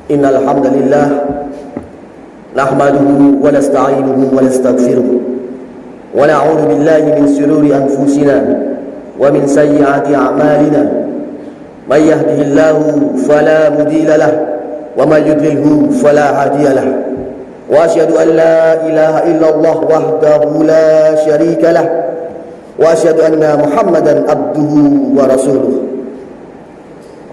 Innal hamdalillah nahmaduhu wa nasta'inuhu wa nastaghfiruh wa na'udzu billahi min shururi anfusina wa min sayyiati a'malina. May yahdihillahu fala mudilla lahu wa may yudlilhu fala hadiya lahu. Wa asyhadu an la ilaha illallah wahdahu la syarika lahu wa asyhadu anna Muhammadan abduhu wa rasuluh.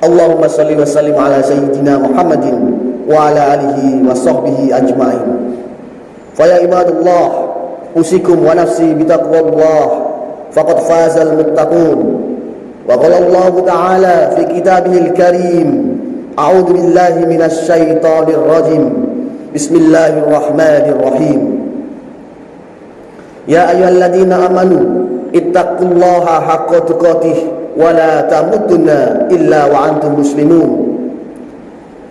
Allahumma salli wa sallim ala sayyidina Muhammadin wa ala alihi wa sahbihi ajma'in. Fa ya ibadallah, usikum wa nafsi bitaqwallah faqad fazal muttaqun. Wa qala Allah ta'ala fi kitabihil karim, a'udzu billahi minasy syaithanir rajim. Bismillahirrahmanirrahim. Ya ayyuhalladzina amanu ittaqullaha haqqa tuqatih wa la tamutunna illa wa antum muslimun.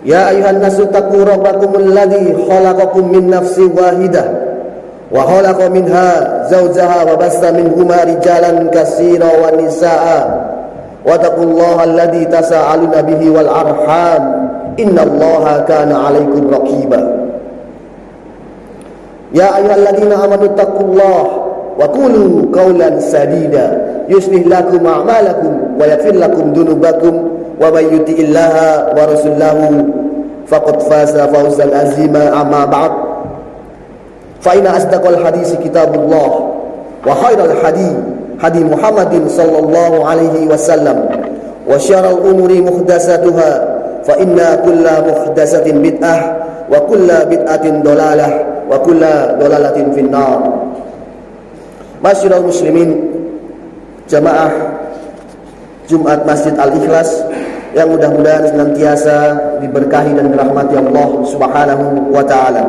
Ya ayuhan nasu taqu rabbakumul ladzi khalaqakum min nafsin wahidah wa khalaqa minha zawjaha wa bassa minhuma rijalan katsira wa nisaa wa taqullaha alladzi tasaaluna bihi wal arham innallaha kana 'alaikum raqiba. Ya ayyuhalladzina amanu taqullaha wa qulu qawlan sadida yuslih lakum a'malakum wa yaghfir lakum dhunubakum wa may yuti'illaha wa rasulahu faqad faza fawzan azima. Amma ba'd, fa inna asdaqal hadisi kitabullah wa khairal hadi Muhammadin sallallahu alaihi wasallam wa syarrul umuri muhdatsatuha fa inna kulla muhdatsatin bid'ah wa kulla bid'atin dhalalah wa kulla dhalalatin finnar. Masyiral muslimin, jamaah Jumat Masjid Al-Ikhlas yang mudah-mudahan senantiasa diberkahi dan dirahmati Allah Subhanahu wa ta'ala.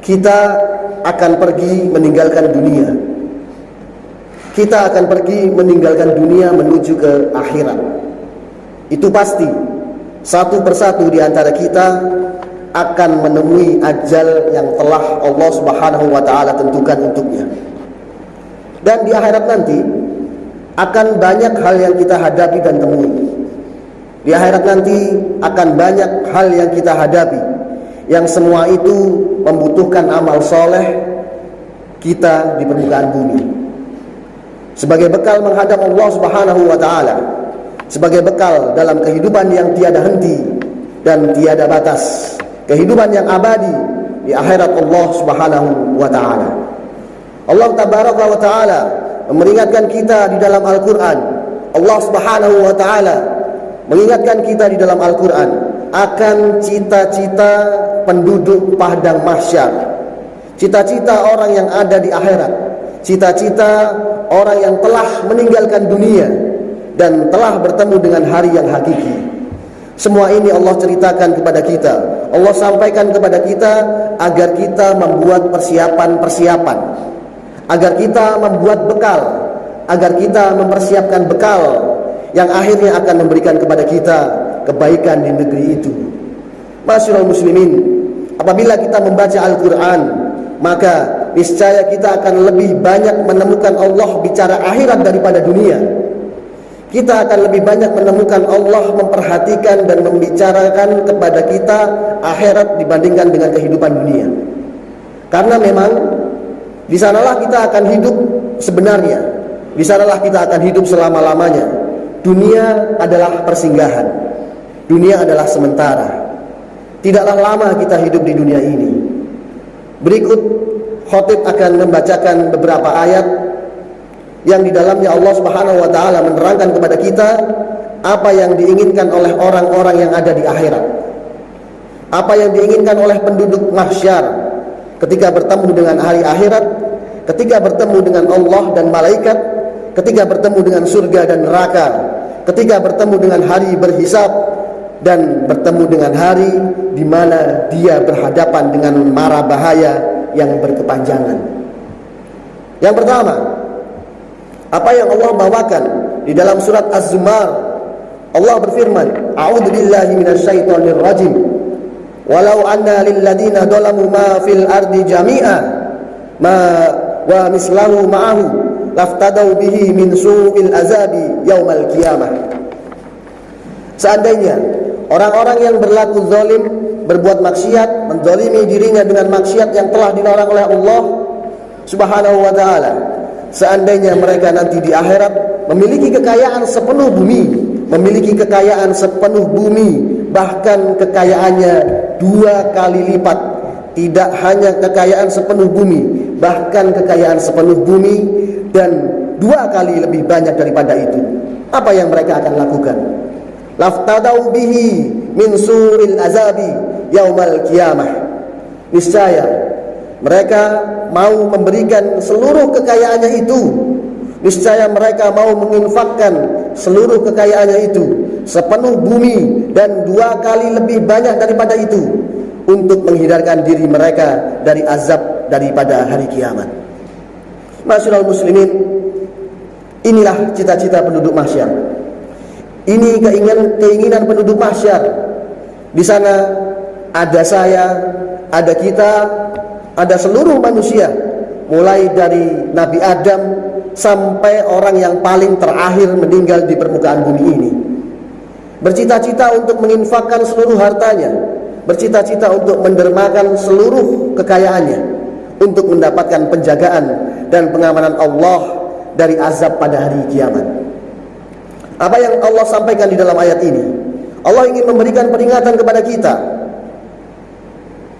Kita akan pergi meninggalkan dunia. Kita akan pergi meninggalkan dunia menuju ke akhirat. Itu pasti. Satu persatu di antara kita akan menemui ajal yang telah Allah Subhanahu wa ta'ala tentukan untuknya. Dan di akhirat nanti akan banyak hal yang kita hadapi dan temui. Di akhirat nanti akan banyak hal yang kita hadapi, yang semua itu membutuhkan amal soleh kita di permukaan bumi, sebagai bekal menghadap Allah Subhanahu wa ta'ala, sebagai bekal dalam kehidupan yang tiada henti dan tiada batas, kehidupan yang abadi di akhirat Allah Subhanahu wa ta'ala. Allah tabaraka wa ta'ala memperingatkan kita di dalam Al-Quran. Allah Subhanahu wa ta'ala mengingatkan kita di dalam Al-Quran akan cita-cita penduduk padang mahsyar, cita-cita orang yang ada di akhirat, cita-cita orang yang telah meninggalkan dunia dan telah bertemu dengan hari yang hakiki. Semua ini Allah ceritakan kepada kita, Allah sampaikan kepada kita agar kita membuat persiapan-persiapan, agar kita membuat bekal, agar kita mempersiapkan bekal yang akhirnya akan memberikan kepada kita kebaikan di negeri itu. Masyiral muslimin, apabila kita membaca Al-Quran, maka niscaya kita akan lebih banyak menemukan Allah bicara akhirat daripada dunia. Kita akan lebih banyak menemukan Allah memperhatikan dan membicarakan kepada kita akhirat dibandingkan dengan kehidupan dunia. Karena memang di sanalah kita akan hidup sebenarnya, di sanalah kita akan hidup selama-lamanya. Dunia adalah persinggahan, dunia adalah sementara. Tidaklah lama kita hidup di dunia ini. Berikut khotib akan membacakan beberapa ayat yang di dalamnya Allah Subhanahu wa ta'ala menerangkan kepada kita apa yang diinginkan oleh orang-orang yang ada di akhirat, apa yang diinginkan oleh penduduk mahsyar ketika bertemu dengan hari akhirat, ketika bertemu dengan Allah dan malaikat, ketika bertemu dengan surga dan neraka, ketika bertemu dengan hari berhisab, dan bertemu dengan hari di mana dia berhadapan dengan mara bahaya yang berkepanjangan. Yang pertama, apa yang Allah bawakan di dalam surat Az-Zumar. Allah berfirman, a'udzu billahi minasyaitonir rajim. Walau anna lil ladzina dzalamu ma fil ardi jami'a ma wa mislahu ma'ahu laftadau bihi min su'il azabi yaumal qiyamah. Seandainya orang-orang yang berlaku zalim, berbuat maksiat, menzalimi dirinya dengan maksiat yang telah dilarang oleh Allah Subhanahu wa taala. Seandainya mereka nanti di akhirat memiliki kekayaan sepenuh bumi, bahkan kekayaannya 2 kali lipat. Tidak hanya kekayaan sepenuh bumi, bahkan kekayaan sepenuh bumi dan 2 kali lebih banyak daripada itu. Apa yang mereka akan lakukan? Laftadau bihi min suril azabi yaumal qiyamah. Niscaya mereka mau memberikan seluruh kekayaannya itu. Niscaya mereka mau menginfakkan seluruh kekayaannya itu, sepenuh bumi dan 2 kali lebih banyak daripada itu, untuk menghindarkan diri mereka dari azab daripada hari kiamat. Ma'asyiral muslimin, inilah cita-cita penduduk mahsyar. Ini keinginan penduduk mahsyar. Di sana ada saya, ada kita, ada seluruh manusia, mulai dari Nabi Adam sampai orang yang paling terakhir meninggal di permukaan bumi ini. Bercita-cita untuk menginfakkan seluruh hartanya, bercita-cita untuk mendermakan seluruh kekayaannya, untuk mendapatkan penjagaan dan pengamanan Allah dari azab pada hari kiamat. Apa yang Allah sampaikan di dalam ayat ini? Allah ingin memberikan peringatan kepada kita.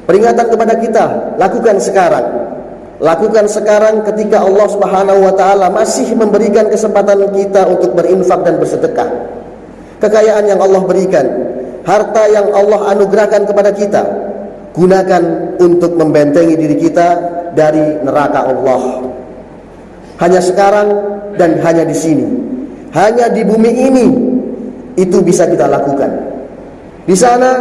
Peringatan kepada kita, lakukan sekarang. Lakukan sekarang ketika Allah Subhanahu wa taala masih memberikan kesempatan kita untuk berinfak dan bersedekah. Kekayaan yang Allah berikan, harta yang Allah anugerahkan kepada kita, gunakan untuk membentengi diri kita dari neraka Allah. Hanya sekarang dan hanya di sini, hanya di bumi ini, itu bisa kita lakukan. Di sana,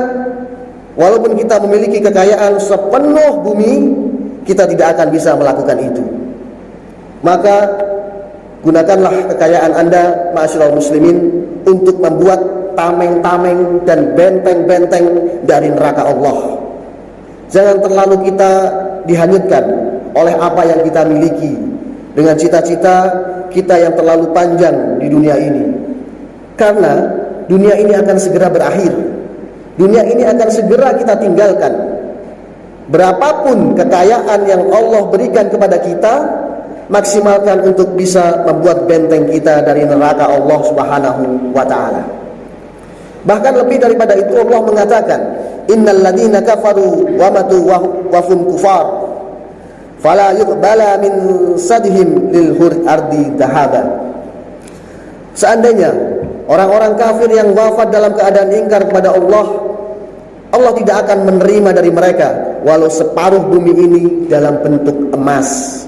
walaupun kita memiliki kekayaan sepenuh bumi, kita tidak akan bisa melakukan itu. Maka gunakanlah kekayaan Anda, ma'asyiral muslimin, untuk membuat tameng-tameng dan benteng-benteng dari neraka Allah. Jangan terlalu kita dihanyutkan oleh apa yang kita miliki, dengan cita-cita kita yang terlalu panjang di dunia ini. Karena dunia ini akan segera berakhir. Dunia ini akan segera kita tinggalkan. Berapapun kekayaan yang Allah berikan kepada kita, maksimalkan untuk bisa membuat benteng kita dari neraka Allah Subhanahu wa taala. Bahkan lebih daripada itu, Allah mengatakan, innal ladzina kafaru wa matu wa hum kufar fala yuqbala min sadhim lil ardi dhahaba. Seandainya orang-orang kafir yang wafat dalam keadaan ingkar kepada Allah, Allah tidak akan menerima dari mereka walau separuh bumi ini dalam bentuk emas.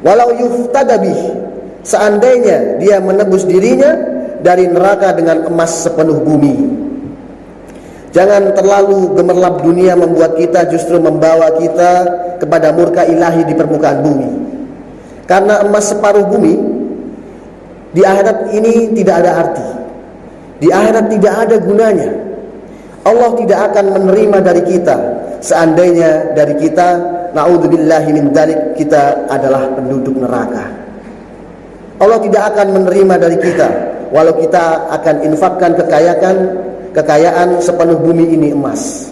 Walau yuftadabih, seandainya dia menebus dirinya dari neraka dengan emas sepenuh bumi. Jangan terlalu gemerlap dunia membuat kita justru membawa kita kepada murka ilahi di permukaan bumi. Karena emas separuh bumi di akhirat ini tidak ada arti. Di akhirat tidak ada gunanya. Allah tidak akan menerima dari kita seandainya dari kita, na'udzubillahi min dzalik, kita adalah penduduk neraka. Allah tidak akan menerima dari kita walau kita akan infakkan kekayaan sepenuh bumi ini emas.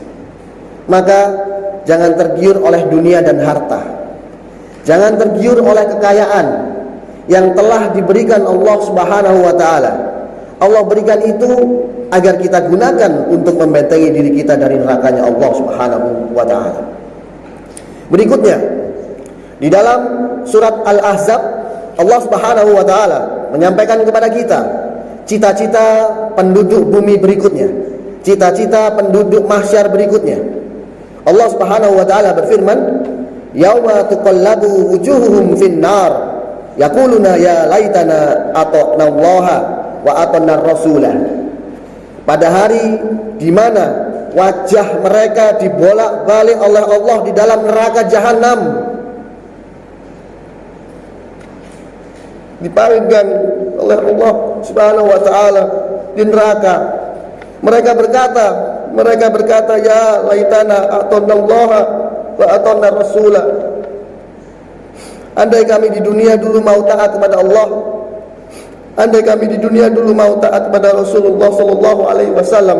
Maka jangan tergiur oleh dunia dan harta. Jangan tergiur oleh kekayaan yang telah diberikan Allah Subhanahu wa taala. Allah berikan itu agar kita gunakan untuk membentengi diri kita dari nerakanya Allah Subhanahu wa taala. Berikutnya, di dalam surat Al-Ahzab, Allah Subhanahu wa taala menyampaikan kepada kita cita-cita penduduk bumi berikutnya, cita-cita penduduk mahsyar berikutnya. Allah Subhanahu wa taala berfirman, "Yauma tuqallabu wujuhuhum fin-nar, yaquluna ya laitana ata'na Allaha wa ata'na ar-rasulah." Pada hari di mana wajah mereka dibolak-balik oleh Allah di dalam neraka jahanam, dipanggang oleh Allah Subhanahu wa taala di neraka. Mereka berkata, ya laitana ata'na Allaha wa ata'na ar-rasulah. Andai kami di dunia dulu mau taat kepada Allah, andai kami di dunia dulu mau taat kepada Rasulullah sallallahu alaihi wasallam,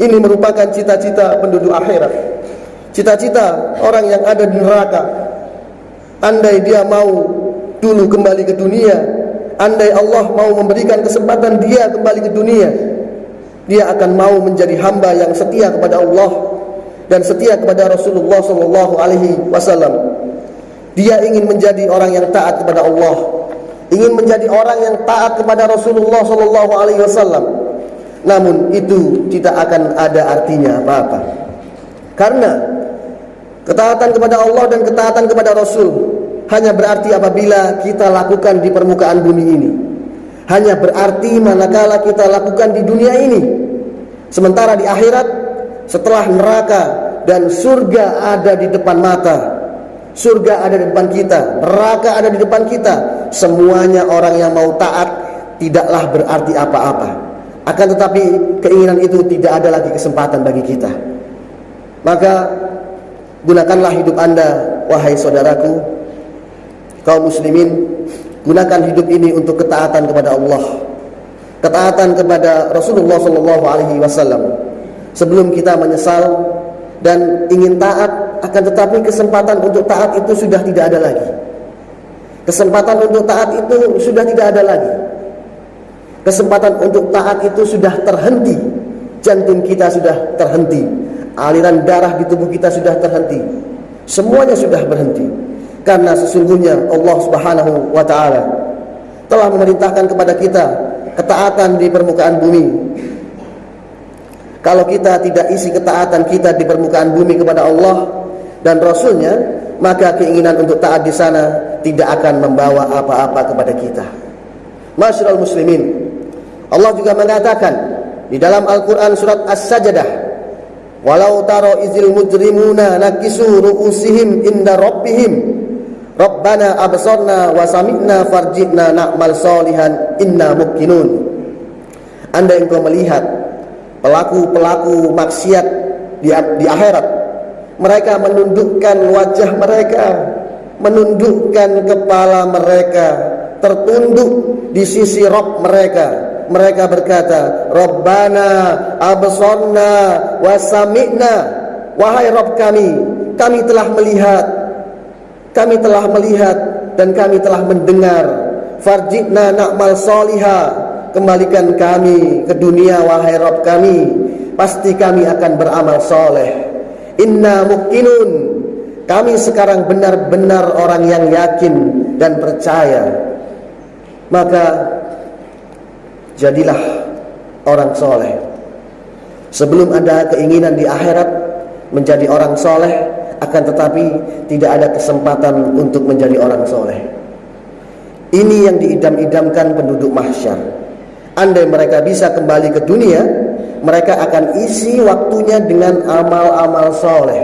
Ini merupakan cita-cita penduduk akhirat, cita-cita orang yang ada di neraka. Andai dia mau dulu kembali ke dunia, andai Allah mau memberikan kesempatan dia kembali ke dunia, dia akan mau menjadi hamba yang setia kepada Allah dan setia kepada Rasulullah SAW. Dia ingin menjadi orang yang taat kepada Allah, ingin menjadi orang yang taat kepada Rasulullah SAW. Namun itu tidak akan ada artinya apa-apa, karena ketaatan kepada Allah dan ketaatan kepada Rasul hanya berarti apabila kita lakukan di permukaan bumi ini, hanya berarti manakala kita lakukan di dunia ini. Sementara di akhirat, setelah neraka dan surga ada di depan mata, surga ada di depan kita, neraka ada di depan kita, semuanya orang yang mau taat tidaklah berarti apa-apa. Akan tetapi keinginan itu tidak ada lagi kesempatan bagi kita. Maka gunakanlah hidup Anda, wahai saudaraku kaum muslimin, gunakan hidup ini untuk ketaatan kepada Allah, ketaatan kepada Rasulullah SAW. Sebelum kita menyesal dan ingin taat, akan tetapi kesempatan untuk taat itu sudah tidak ada lagi. Kesempatan untuk taat itu sudah tidak ada lagi. Kesempatan untuk taat itu sudah terhenti. Jantung kita sudah terhenti, aliran darah di tubuh kita sudah terhenti, semuanya sudah berhenti. Karena sesungguhnya Allah Subhanahu wa ta'ala telah memerintahkan kepada kita ketaatan di permukaan bumi. Kalau kita tidak isi ketaatan kita di permukaan bumi kepada Allah dan Rasulnya, maka keinginan untuk taat di sana tidak akan membawa apa-apa kepada kita. Masyarul muslimin, Allah juga mengatakan di dalam Al-Quran surat As-Sajdah, walau taro izil mujrimuna nakisu ru'usihim inda rabbihim Rabbana absarna wa sami'na farji'na na'mal solihan inna muqinun. Andai engkau melihat pelaku-pelaku maksiat di akhirat, mereka menundukkan wajah mereka, menundukkan kepala mereka, tertunduk di sisi Rabb mereka. Mereka berkata, Rabbana absarna wa sami'na, wahai Rabb kami telah melihat, kami telah melihat dan kami telah mendengar. Farji'na na'mal soliha, kembalikan kami ke dunia wahai Rabb kami, pasti kami akan beramal soleh. Inna muqinun, kami sekarang benar-benar orang yang yakin dan percaya. Maka jadilah orang soleh. Sebelum ada keinginan di akhirat menjadi orang soleh, akan tetapi tidak ada kesempatan untuk menjadi orang soleh. Ini yang diidam-idamkan penduduk mahsyar. Andai mereka bisa kembali ke dunia, mereka akan isi waktunya dengan amal-amal soleh.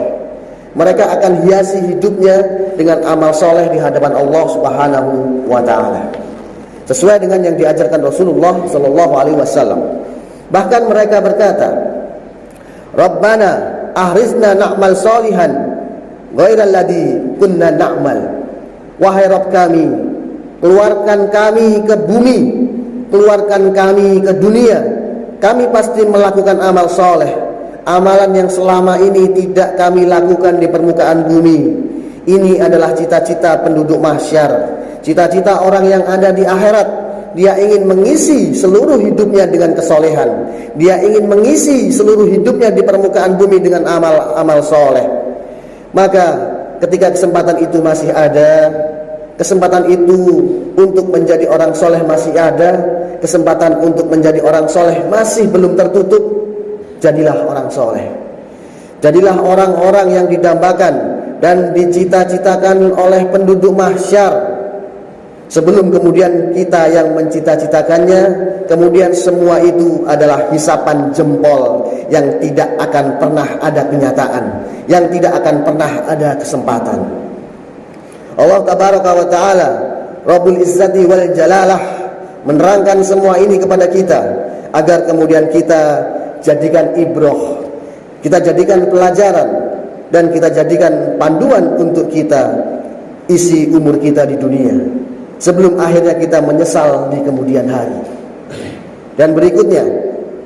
Mereka akan hiasi hidupnya dengan amal soleh di hadapan Allah Subhanahu wa ta'ala, sesuai dengan yang diajarkan Rasulullah SAW. Bahkan mereka berkata, Rabbana ahrizna na'mal solihan ghairal ladzi kunna na'mal. Wahai Rabb kami, keluarkan kami ke bumi, keluarkan kami ke dunia. Kami pasti melakukan amal soleh, amalan yang selama ini tidak kami lakukan di permukaan bumi. Ini adalah cita-cita penduduk mahsyar, cita-cita orang yang ada di akhirat. Dia ingin mengisi seluruh hidupnya dengan kesolehan. Dia ingin mengisi seluruh hidupnya di permukaan bumi dengan amal-amal soleh. Maka ketika kesempatan itu masih ada, kesempatan itu untuk menjadi orang soleh masih ada, kesempatan untuk menjadi orang soleh masih belum tertutup, jadilah orang soleh. Jadilah orang-orang yang didambakan dan dicita-citakan oleh penduduk mahsyar. Sebelum kemudian kita yang mencita-citakannya, kemudian semua itu adalah hisapan jempol yang tidak akan pernah ada kenyataan, yang tidak akan pernah ada kesempatan. Allah Tabaraka wa Ta'ala Rabbul Izzati wal Jalalah menerangkan semua ini kepada kita agar kemudian kita jadikan ibroh, kita jadikan pelajaran, dan kita jadikan panduan untuk kita isi umur kita di dunia, sebelum akhirnya kita menyesal di kemudian hari. Dan berikutnya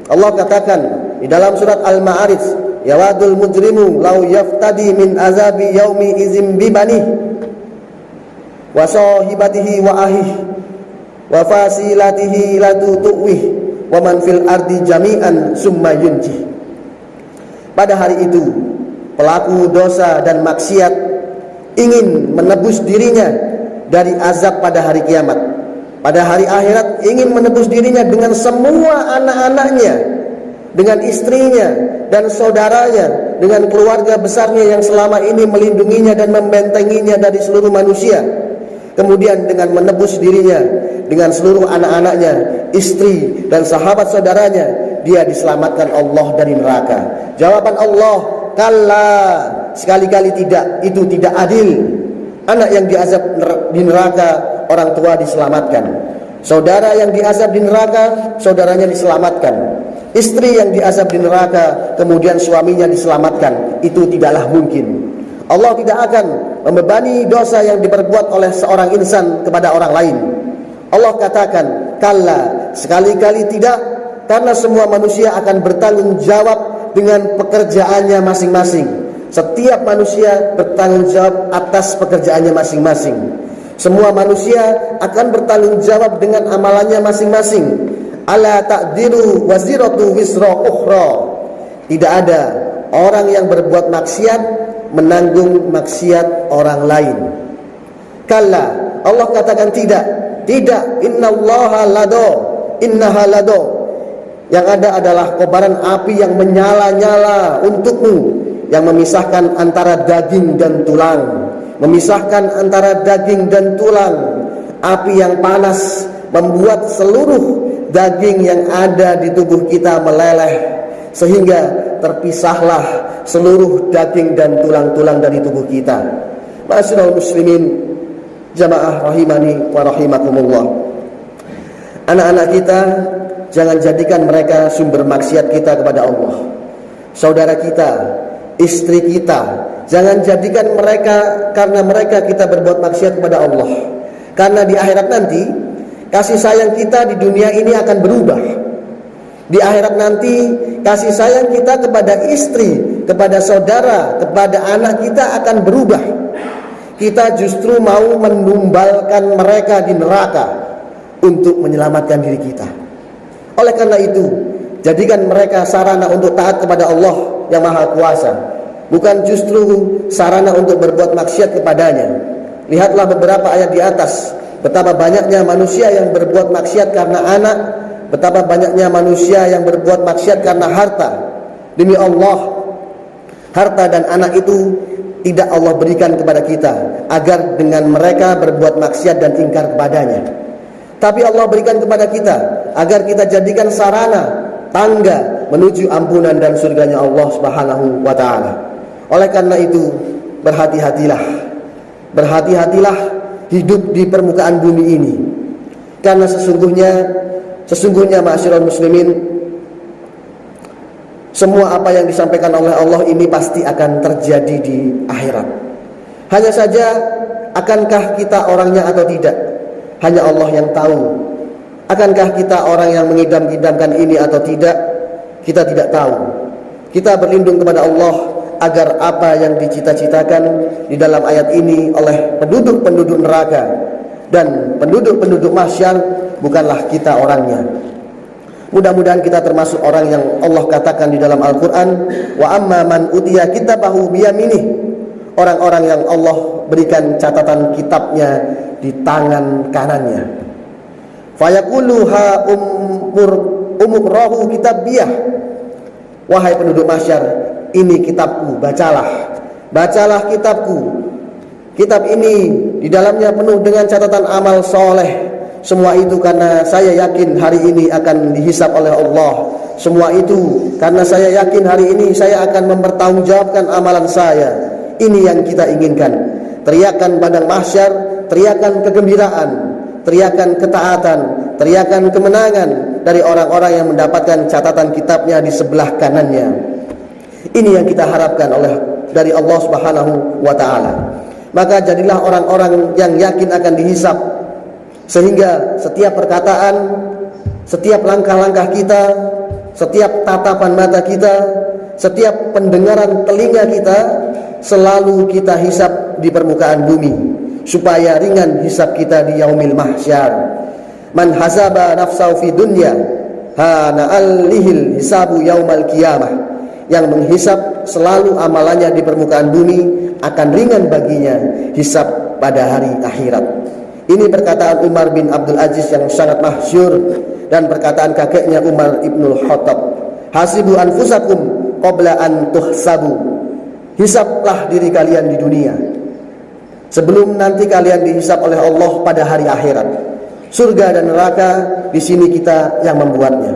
Allah katakan di dalam surat Al-Ma'arij, yawadul mujrimu law yaftadi min azabi yaumi izim bibani wa sahibatihi wa ahih wa fasilatihi latu tu'wih wa man fil ardi jami'an summa yunji. Pada hari itu pelaku dosa dan maksiat ingin menebus dirinya dari azab pada hari kiamat. Pada hari akhirat ingin menebus dirinya dengan semua anak-anaknya, dengan istrinya dan saudaranya, dengan keluarga besarnya yang selama ini melindunginya dan membentenginya dari seluruh manusia. Kemudian dengan menebus dirinya dengan seluruh anak-anaknya, istri dan sahabat saudaranya, dia diselamatkan Allah dari neraka. Jawaban Allah, kalla, sekali-kali tidak, itu tidak adil. Anak yang diazab di neraka, orang tua diselamatkan. Saudara yang diazab di neraka, saudaranya diselamatkan. Istri yang diazab di neraka, kemudian suaminya diselamatkan. Itu tidaklah mungkin. Allah tidak akan membebani dosa yang diperbuat oleh seorang insan kepada orang lain. Allah katakan, kalla, sekali-kali tidak, karena semua manusia akan bertanggung jawab dengan pekerjaannya masing-masing. Setiap manusia bertanggung jawab atas pekerjaannya masing-masing. Semua manusia akan bertanggung jawab dengan amalannya masing-masing. Ala ta'diru waziratu wisra ukhra. Tidak ada orang yang berbuat maksiat menanggung maksiat orang lain. Kalla, Allah katakan tidak. Tidak, innallaha lado, innaha lado. Yang ada adalah kobaran api yang menyala-nyala untukmu, yang memisahkan antara daging dan tulang. Memisahkan antara daging dan tulang. Api yang panas membuat seluruh daging yang ada di tubuh kita meleleh, sehingga terpisahlah seluruh daging dan tulang-tulang dari tubuh kita. Ma'asyiral muslimin, jamaah rahimani wa rahimakumullah. Anak-anak kita, jangan jadikan mereka sumber maksiat kita kepada Allah. Saudara kita, istri kita, jangan jadikan mereka, karena mereka kita berbuat maksiat kepada Allah. Karena di akhirat nanti, kasih sayang kita di dunia ini akan berubah. Di akhirat nanti, kasih sayang kita kepada istri, kepada saudara, kepada anak kita akan berubah. Kita justru mau menumbalkan mereka di neraka untuk menyelamatkan diri kita. Oleh karena itu, jadikan mereka sarana untuk taat kepada Allah yang Maha Kuasa, bukan justru sarana untuk berbuat maksiat kepadanya. Lihatlah beberapa ayat di atas, betapa banyaknya manusia yang berbuat maksiat karena anak, betapa banyaknya manusia yang berbuat maksiat karena harta. Demi Allah, harta dan anak itu tidak Allah berikan kepada kita agar dengan mereka berbuat maksiat dan ingkar kepadanya. Tapi Allah berikan kepada kita agar kita jadikan sarana, tangga menuju ampunan dan surganya Allah Subhanahu wa ta'ala. Oleh karena itu, berhati-hatilah. Berhati-hatilah hidup di permukaan bumi ini. Karena sesungguhnya ma'asyiral muslimin, semua apa yang disampaikan oleh Allah ini pasti akan terjadi di akhirat. Hanya saja, akankah kita orangnya atau tidak? Hanya Allah yang tahu. Akankah kita orang yang mengidam-idamkan ini atau tidak? Kita tidak tahu. Kita berlindung kepada Allah agar apa yang dicita-citakan di dalam ayat ini oleh penduduk-penduduk neraka dan penduduk-penduduk mahsyar bukanlah kita orangnya. Mudah-mudahan kita termasuk orang yang Allah katakan di dalam Al-Quran, wa amma man utiya kitabahu biyaminih, orang-orang yang Allah berikan catatan kitabnya di tangan kanannya. Fayaqulu ha umurahu kitabiyah, wahai penduduk mahsyar, ini kitabku, bacalah kitabku. Kitab ini di dalamnya penuh dengan catatan amal soleh. Semua itu karena saya yakin hari ini akan dihisab oleh Allah. Semua itu karena saya yakin hari ini saya akan mempertanggungjawabkan amalan saya. Ini yang kita inginkan. Teriakan padang mahsyar, teriakan kegembiraan, teriakan ketaatan, teriakan kemenangan dari orang-orang yang mendapatkan catatan kitabnya di sebelah kanannya. Ini yang kita harapkan dari Allah Subhanahu wa ta'ala. Maka jadilah orang-orang yang yakin akan dihisab, sehingga setiap perkataan, setiap langkah-langkah kita, setiap tatapan mata kita, setiap pendengaran telinga kita, selalu kita hisab di permukaan bumi, supaya ringan hisab kita di yaumil mahsyar. Man hasaba nafsahu fi dunya hana alihil hisabu yaumal qiyamah. Yang menghisab selalu amalannya di permukaan bumi, akan ringan baginya hisab pada hari akhirat. Ini perkataan Umar bin Abdul Aziz yang sangat masyhur, dan perkataan kakeknya Umar ibnul Khattab. Hasibu anfusakum qabla an tuhsabu. Hisablah diri kalian di dunia sebelum nanti kalian dihisab oleh Allah pada hari akhirat. Surga dan neraka di sini kita yang membuatnya.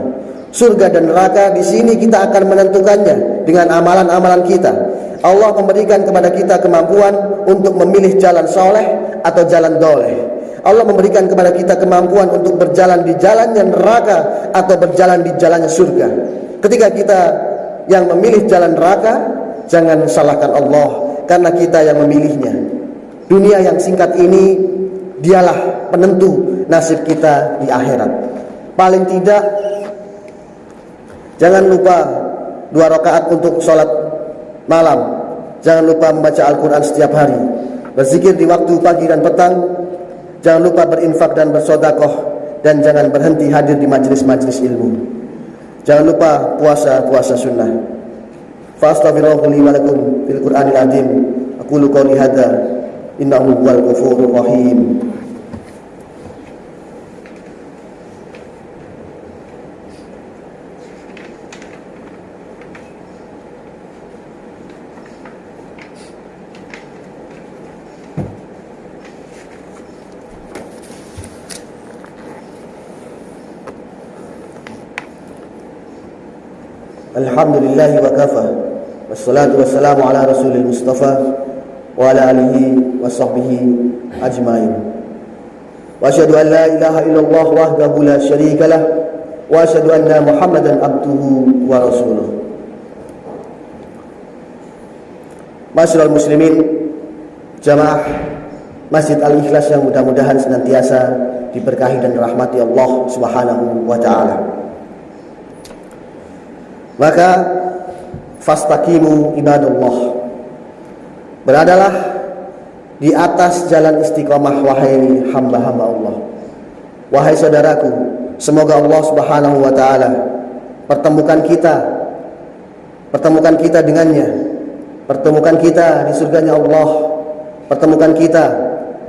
Surga dan neraka di sini kita akan menentukannya dengan amalan-amalan kita. Allah memberikan kepada kita kemampuan untuk memilih jalan soleh atau jalan doleh. Allah memberikan kepada kita kemampuan untuk berjalan di jalannya neraka atau berjalan di jalannya surga. Ketika kita yang memilih jalan neraka, jangan salahkan Allah, karena kita yang memilihnya. Dunia yang singkat ini dialah penentu nasib kita di akhirat. Paling tidak, jangan lupa 2 rakaat untuk sholat malam. Jangan lupa membaca Al-Quran setiap hari, berzikir di waktu pagi dan petang. Jangan lupa berinfak dan bersedekah, dan jangan berhenti hadir di majelis-majelis ilmu. Jangan lupa puasa sunnah. Fastaghfirullaha li wa lakum fil Qur'anil azim. Aqulu qouli hadza innahu huwal ghafurur rahim. Alhamdulillahi wa kafa, wassalatu wassalamu ala rasulil mustafa wa ala alihi wa sahbihi ajmain. Wa asyhadu an la ilaha illallah wahdahu la syarika lah, wa asyhadu anna Muhammadan abduhu wa rasuluh. Masyarul muslimin, jamaah Masjid Al-Ikhlas yang mudah-mudahan senantiasa diberkahi dan dirahmati Allah Subhanahu wa taala. Maka fastaqimu ibadallah, beradalah di atas jalan istiqamah wahai hamba-hamba Allah. Wahai saudaraku, semoga Allah Subhanahu wa taala pertemukan kita dengannya, pertemukan kita di surganya Allah, pertemukan kita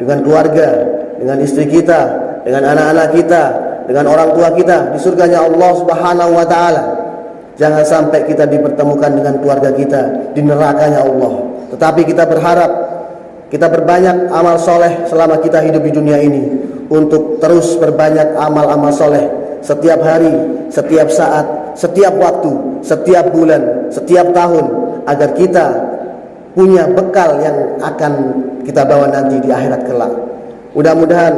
dengan keluarga, dengan istri kita, dengan anak-anak kita, dengan orang tua kita di surganya Allah Subhanahu wa taala. Jangan sampai kita dipertemukan dengan keluarga kita di nerakanya Allah. Tetapi kita berharap, kita berbanyak amal soleh selama kita hidup di dunia ini, untuk terus berbanyak amal-amal soleh setiap hari, setiap saat, setiap waktu, setiap bulan, setiap tahun, agar kita punya bekal yang akan kita bawa nanti di akhirat kelak. Mudah-mudahan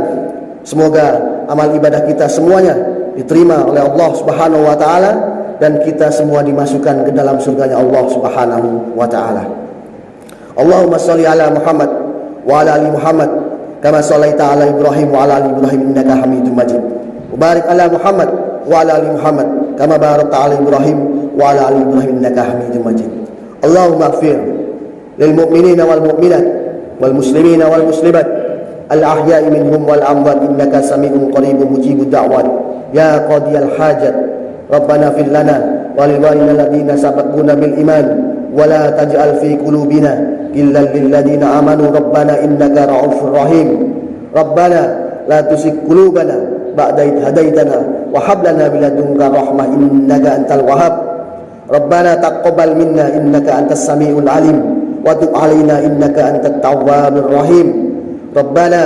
semoga amal ibadah kita semuanya diterima oleh Allah Subhanahu wa taala, dan kita semua dimasukkan ke dalam surganya Allah Subhanahu wa taala. Allahumma shalli ala Muhammad wa ala ali Muhammad kama shallaita ala Ibrahim wa ala ali Ibrahim innaka Hamidum Majid. Wa barik ala Muhammad wa ala ali Muhammad kama barakta ala Ibrahim wa ala ali Ibrahim innaka Hamidum Majid. Allahumma ighfir lil mu'minina wal mu'minat wal muslimina wal muslimat al ahya'i minhum wal amwat innaka sami'un qaribun mujibud da'wat ya qadiyal hajat. Rabbana fil lana walil walidina alladziina sabaquna bil iman wa la taj'al fi qulubina ghillan lil ladziina amanu rabbana innaka ra'ufur rahim. Rabbana la tuzigh qulubana ba'da idh hadaitana wa hab lana min ladunka rahmah innaka antal wahhab. Rabbana taqabbal minna innaka antas samiul alim wa tub 'alaina innaka antat tawwabur rahim. Rabbana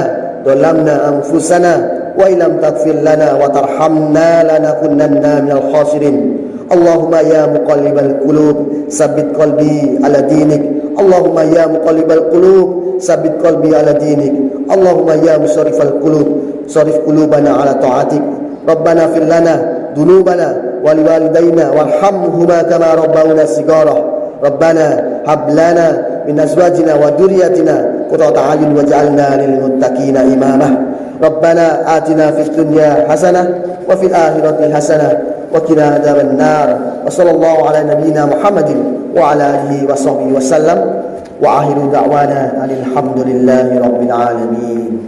dhalamna anfusana wa illam taghfir lana wa tarhamna lanakunanna minal khasirin. Allahumma ya muqallibal qulub tsabbit qalbi ala dinik. Allahumma ya muqallibal qulub tsabbit qalbi ala dinik. Allahumma ya musarrifal qulub sarif qulubana ala ta'atik. Rabbana fir lana dunubana wa liwalidayna warhamhuma kama rabbawna shighara. Rabbana hab lana min azwajina wa dhurriyyatina qurrata a'yun waj'alna lil muttaqina imama. Rabbana atina fid dunya hasanah wa fil akhirati hasanah وقنا عذاب النار وصلى الله على نبينا محمد وعلى آله وصحبه وسلم وآخر دعوانا أن الحمد لله رب العالمين.